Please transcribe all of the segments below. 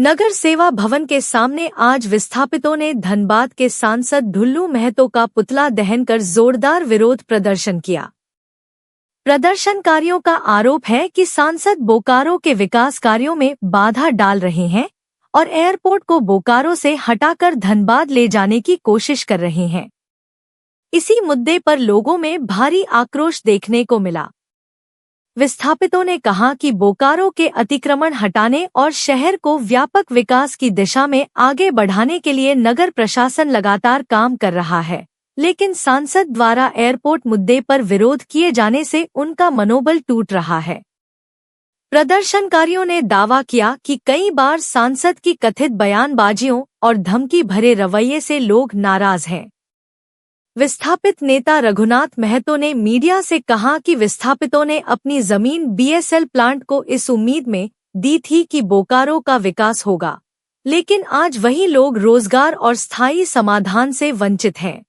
नगर सेवा भवन के सामने आज विस्थापितों ने धनबाद के सांसद ढुल्लू महतो का पुतला दहन कर जोरदार विरोध प्रदर्शन किया। प्रदर्शनकारियों का आरोप है कि सांसद बोकारो के विकास कार्यों में बाधा डाल रहे हैं और एयरपोर्ट को बोकारो से हटाकर धनबाद ले जाने की कोशिश कर रहे हैं। इसी मुद्दे पर लोगों में भारी आक्रोश देखने को मिला। विस्थापितों ने कहा कि बोकारो के अतिक्रमण हटाने और शहर को व्यापक विकास की दिशा में आगे बढ़ाने के लिए नगर प्रशासन लगातार काम कर रहा है, लेकिन सांसद द्वारा एयरपोर्ट मुद्दे पर विरोध किए जाने से उनका मनोबल टूट रहा है। प्रदर्शनकारियों ने दावा किया कि कई बार सांसद की कथित बयानबाजियों और धमकी भरे रवैये से लोग नाराज हैं। विस्थापित नेता रघुनाथ महतो ने मीडिया से कहा कि विस्थापितों ने अपनी जमीन बीएसएल प्लांट को इस उम्मीद में दी थी कि बोकारो का विकास होगा, लेकिन आज वही लोग रोजगार और स्थायी समाधान से वंचित हैं।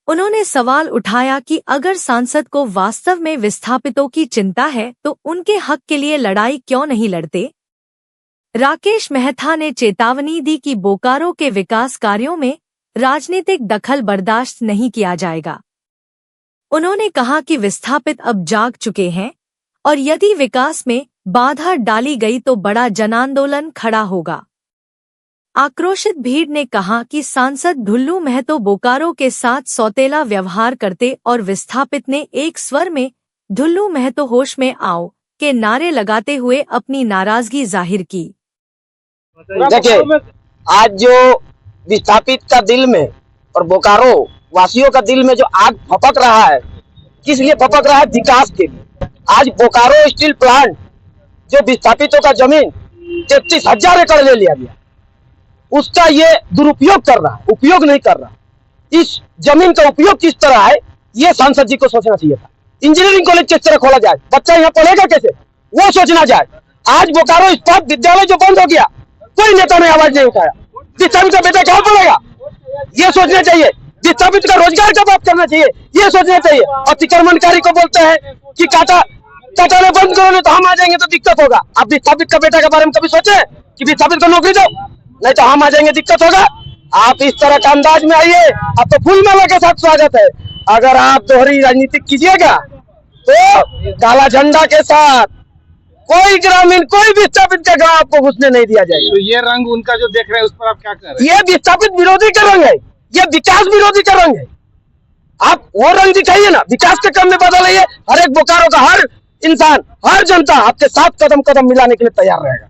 उन्होंने सवाल उठाया कि अगर सांसद को वास्तव में विस्थापितों की चिंता है तो उनके हक के लिए लड़ाई क्यों नहीं लड़ते। राकेश मेहता ने चेतावनी दी कि बोकारो के विकास कार्यों में राजनीतिक दखल बर्दाश्त नहीं किया जाएगा। उन्होंने कहा कि विस्थापित अब जाग चुके हैं और यदि विकास में बाधा डाली गई तो बड़ा जनांदोलन खड़ा होगा। आक्रोशित भीड़ ने कहा कि सांसद ढुल्लू महतो बोकारो के साथ सौतेला व्यवहार करते और विस्थापित ने एक स्वर में ढुल्लू महतो होश में आओ के नारे लगाते हुए अपनी नाराजगी जाहिर की। देखिए, आज जो विस्थापित का दिल में और बोकारो वासियों का दिल में जो आग भपक रहा है, किस लिए भपक रहा है? विकास के लिए। आज बोकारो स्टील प्लांट जो विस्थापितों का जमीन 33,000 एकड़ ले लिया गया, उसका ये दुरुपयोग कर रहा है, उपयोग नहीं कर रहा। इस जमीन का उपयोग किस तरह है, ये सांसद जी को सोचना चाहिए था। इंजीनियरिंग कॉलेज किस तरह खोला जाए, बच्चा यहाँ पढ़ेगा कैसे, वो सोचना जाए। आज बोकारो इस्पात विद्यालय जो बंद हो गया, कोई नेता ने आवाज नहीं उठाया। विस्थापित का बेटा कहाँ पड़ेगा, ये सोचना चाहिए। विस्थापित का रोजगार का बात करना चाहिए, ये सोचना चाहिए। अतिक्रमणकारी को बोलते हैं कि काटाने बंद करो तो हम आ जाएंगे तो दिक्कत होगा। आप विस्थापित का बेटा के बारे में कभी सोचे कि विस्थापित को नौकरी दो, नहीं तो हम आ जाएंगे दिक्कत होगा। आप इस तरह का अंदाज में आइए, आप तो फूल माला के साथ स्वागत है। अगर आप दोहरी राजनीति कीजिएगा तो काला झंडा के साथ कोई ग्रामीण, कोई विस्थापित का गांव आपको घुसने नहीं दिया जाएगा। तो ये रंग उनका जो देख रहे हैं उस पर आप क्या कर रहे हैं? ये विस्थापित विरोधी का रंग है, ये विकास विरोधी का रंग है। आप वो रंग दिखाइए ना, विकास के काम में बदल है। हर एक बोकारो का हर इंसान, हर जनता आपके साथ कदम कदम मिलाने के लिए तैयार रहेगा।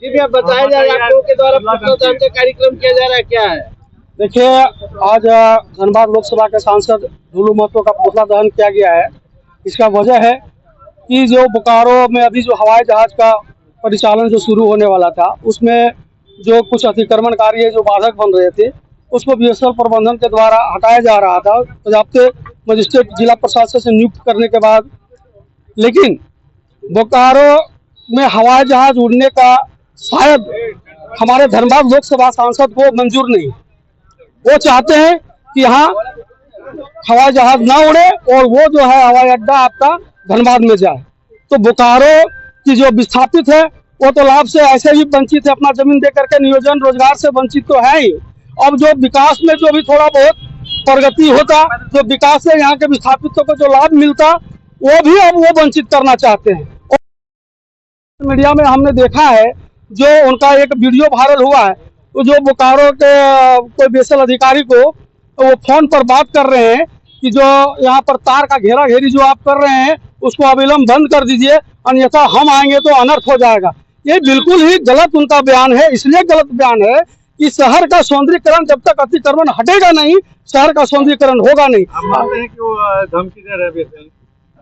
जी भी आप बताया जा रहा है, आप लोगों के द्वारा पुतला दहन का कार्यक्रम किया जा रहा है, क्या है? देखिए, आज धनबाद लोकसभा के सांसद ढुल्लू महतो का पुतला दहन किया गया है। इसका वजह है कि जो बोकारो में अभी जो हवाई जहाज का परिचालन जो शुरू होने वाला था, उसमें जो कुछ अतिक्रमण कार्य जो बाधक बन रहे थे, उसको बीएसएल प्रबंधन के द्वारा हटाया जा रहा था पर्याप्त मजिस्ट्रेट जिला प्रशासन से नियुक्त करने के बाद। लेकिन बोकारो में हवाई जहाज उड़ने का शायद हमारे धनबाद लोकसभा सांसद को मंजूर नहीं। वो चाहते हैं कि यहाँ हवाई जहाज ना उड़े और वो जो है हवाई अड्डा आपका धनबाद में जाए। तो बोकारो की जो विस्थापित है वो तो लाभ से ऐसे ही वंचित है, अपना जमीन दे करके नियोजन रोजगार से वंचित तो है ही। अब जो विकास में जो भी थोड़ा बहुत प्रगति होता, जो विकास से यहाँ के विस्थापितों को जो लाभ मिलता, वो भी अब वो वंचित करना चाहते हैं। और मीडिया में हमने देखा है जो उनका एक वीडियो वायरल हुआ है, वो जो बोकारो के कोई बीएसएल अधिकारी को वो फोन पर बात कर रहे हैं कि जो यहाँ पर तार का घेरा घेरी जो आप कर रहे हैं उसको अविलंब बंद कर दीजिए, अन्यथा हम आएंगे तो अनर्थ हो जाएगा। ये बिल्कुल ही गलत उनका बयान है। इसलिए गलत बयान है कि शहर का सौंदर्यीकरण जब तक अतिक्रमण हटेगा नहीं, शहर का सौंदर्यीकरण होगा नहीं। आप मानते हैं कि वो धमकी दे रहे हैं?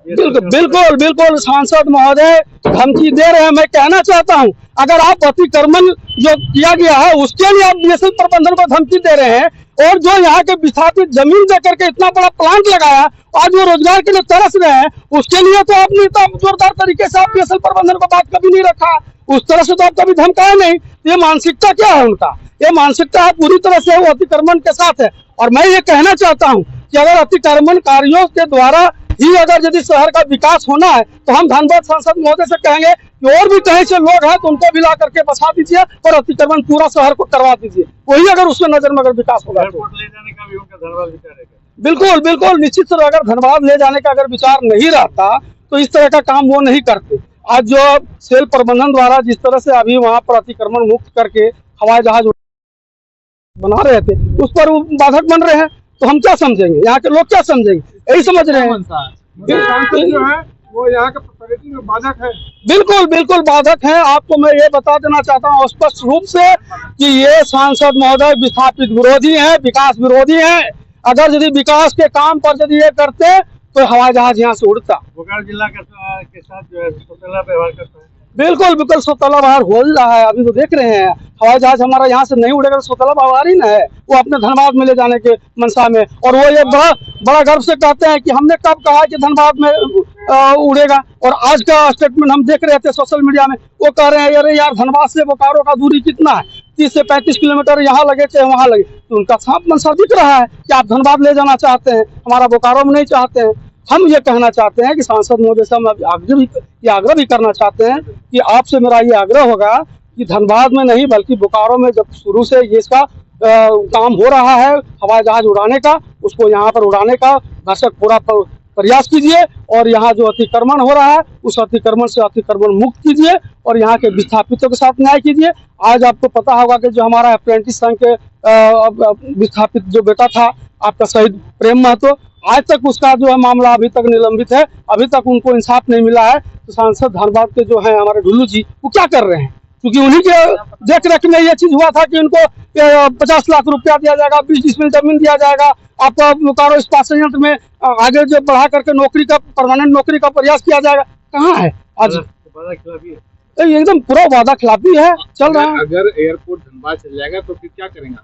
बिल्कुल बिल्कुल सांसद महोदय धमकी दे रहे हैं। मैं कहना चाहता हूं, अगर आप अतिक्रमण जो किया गया है उसके लिए आप बीएसएल प्रबंधन को धमकी दे रहे हैं, और जो यहाँ के विस्थापित जमीन दे करके इतना बड़ा प्लांट लगाया, आज वो रोजगार के लिए तरस रहे हैं, उसके लिए तो आपने इतना जोरदार तरीके से आप बीएसएल प्रबंधन को बात कभी नहीं रखा। उस तरह से तो आप कभी धमकाए नहीं। ये मानसिकता क्या है उनका? ये मानसिकता पूरी तरह से वो अतिक्रमण के साथ है। और मैं ये कहना चाहता हूँ कि अगर अतिक्रमणकारियों के द्वारा ही अगर यदि शहर का विकास होना है तो हम धनबाद सांसद महोदय से कहेंगे कि और भी कहीं से लोग हैं तो उनको भी ला करके बसा दीजिए और अतिक्रमण पूरा शहर को करवा दीजिए। वही अगर उसके नजर में अगर विकास होगा तो ले जाने का भी उनका धन्यवाद विचार है। बिल्कुल बिल्कुल निश्चित से अगर धनबाद ले जाने का अगर विचार नहीं रहता तो इस तरह का काम वो नहीं करते। आज जो सेल प्रबंधन द्वारा जिस तरह से अभी वहां पर अतिक्रमण मुक्त करके हवाई जहाज बना रहे थे उस पर वो बाधक बन रहे हैं, तो हम क्या समझेंगे, यहाँ के लोग क्या समझेंगे, यही समझ रहे हैं। जो है वो यहाँ के प्रगति में बाधक है। बिल्कुल बिल्कुल बाधक है। आपको मैं ये बता देना चाहता हूँ स्पष्ट रूप से कि ये सांसद महोदय विस्थापित विरोधी हैं, विकास विरोधी हैं। अगर यदि विकास के काम पर यदि ये करते तो हवाई जहाज यहाँ से उड़ता। बोकारो जिला के साथ जो है सौतेला व्यवहार करता है। बिल्कुल बिल्कुल सौतेला व्यवहार हो ही रहा है, अभी तो देख रहे हैं। हवाई जहाज हमारा यहाँ से नहीं उड़ेगा तो सौतेला व्यवहार ही ना है, वो अपने धनबाद में ले जाने के मनसा में। और वो ये बड़ा गर्व से कहते हैं कि हमने कब कहा कि धनबाद में उड़ेगा। और आज का स्टेटमेंट हम देख रहे थे सोशल मीडिया में, वो कह रहे हैं अरे यार धनबाद से बोकारो का दूरी कितना है, 30 से 35 किलोमीटर यहाँ लगे चाहे वहाँ लगे। तो उनका साफ मनसा दिख रहा है कि आप धनबाद ले जाना चाहते हैं, हमारा बोकारो में नहीं चाहते हैं। हम ये कहना चाहते हैं कि सांसद महोदय से हम आग्रह भी करना चाहते हैं कि आपसे मेरा ये आग्रह होगा कि धनबाद में नहीं बल्कि बोकारो में जब शुरू से ये इसका काम हो रहा है हवाई जहाज उड़ाने का, उसको यहाँ पर उड़ाने का भरसक पूरा प्रयास कीजिए। और यहाँ जो अतिक्रमण हो रहा है उस अतिक्रमण से अतिक्रमण मुक्त कीजिए और यहाँ के विस्थापितों के साथ न्याय कीजिए। आज आपको पता होगा कि जो हमारा अप्रेंटिस संघ के विस्थापित जो बेटा था आपका शहीद प्रेम महतो, आज तक उसका जो है मामला अभी तक निलंबित है, अभी तक उनको इंसाफ नहीं मिला है। तो सांसद धनबाद के जो है हमारे ढुल्लू जी वो क्या कर रहे हैं, क्योंकि उन्हीं के देख रेख में ये चीज हुआ था कि उनको 50 लाख रुपया दिया जाएगा, 20 डिसमिल जमीन दिया जाएगा, आपका बोकारो इस्पात संयंत्र में आगे जो बढ़ा करके नौकरी का परमानेंट नौकरी का प्रयास किया जाएगा। कहाँ है आज? एकदम पूरा वादा खिलाफी है चल रहा है। अगर एयरपोर्ट धनबाद चल जाएगा तो फिर क्या करेंगे?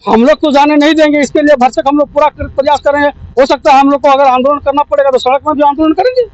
हम लोग तो जाने नहीं देंगे, इसके लिए भरसक हम लोग पूरा प्रयास करेंगे। हो सकता है हम लोग को अगर आंदोलन करना पड़ेगा तो सड़क में भी आंदोलन करेंगे।